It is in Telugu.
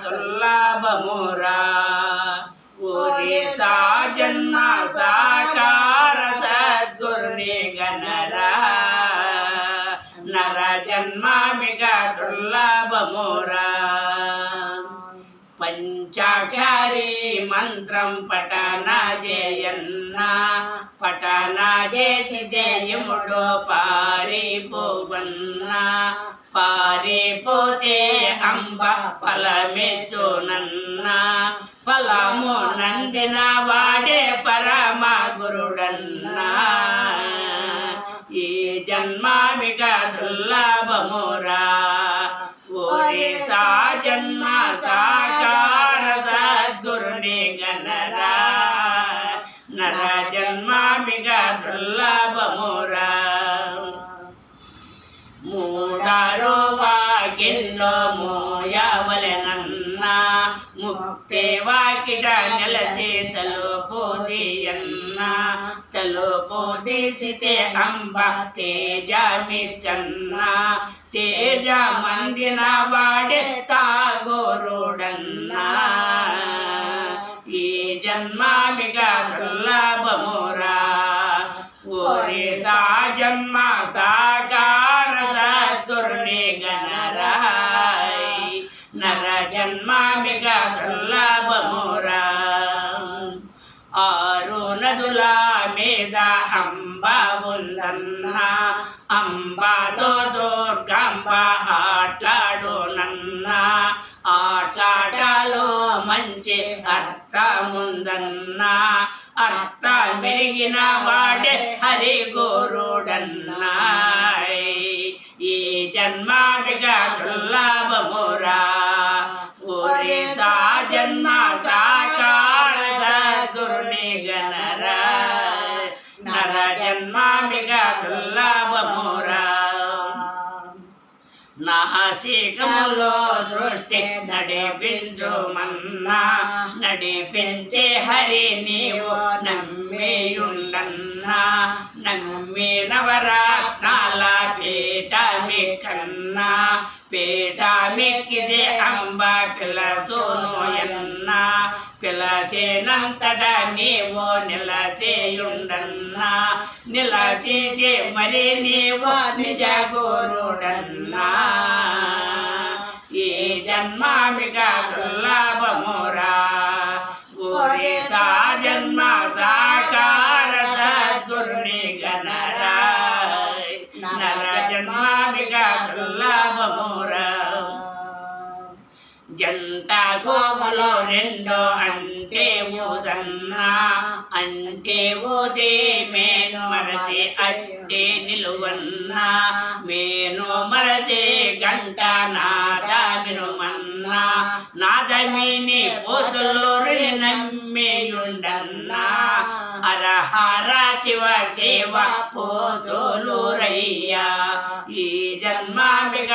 దుర్లభమురా ఊరి సాజన్మ సాకార సద్గురుని గణరా నర జన్మామిక దుర్లభమురా పంచాక్షరి మంత్రం పఠన చేయన్న పఠన చేసి దేయముడు పారిపోవన్నా పారిపోతే అంబ ఫలమెచ్చునన్నా ఫలము నందిన వాడే పరమ గురుడన్నా ఈ జన్మామిక దుర్లభమురా ఓరి సా జన్మ సాకార సద్గురుని గణరా నర జన్మామిక దుర్లభమురా మూడారో వాకిల్లో మోయవలెనన్నా ముక్తి వాకిట నెలసి తలుపుదియన్నా తలుపుదీసితే అంబ తేజమిచ్చన్నా తేజ మందిన వాడే తాగోరుడన్నా ఈ జన్మామిక దుర్లభమురా ఓరి సా జన్మ సాకార సద్గురుని గణరా నర జన్మామిక దుర్లభమురా ఆరు నదుల మీద అంబ ఉందన్నా అంబాతో దుర్గంబ ఆట్లాడునన్నా ఆట్లాటలో మంచి అర్థముందన్నా అర్థ మెరిగిన వాడే హరి గురుడన్నా ఈ జన్మామిక దుర్లభమురా ఓరి సా జన్మ సాకార సద్గురుని గణరా నర జన్మామిక దుర్లభమురా నాసికములో దృష్టి నడిపించుమన్నా నడిపించే హరి నీవు నమ్మియుండన్నా నమ్మి నవరత్నాల పీఠమికన్నా పీఠమిక్కిదే అంబ పిలసునోయన్నా పిలసేనంతట నీవు నిలసేయుండన్నా నిలసిచే మరి నీవు నిజ గురుడన్నా ఈ జన్మామిక దుర్లభమురా ఓరి సా జన్మ సాకార సద్గురుని గణరా నర జన్మామిక దుర్లభమురా జంట గోవులో రెండో అంటే ఊదన్నా అంటే ఊదే మేను మరసి అట్టే నిలువన్నా మేను మరసి గంట నాద వినుమన్నా నాదమిని పోతులు నమ్మియుండన్నా హర శివ శివ పోతులు రయ్యా ఈ జన్మామిక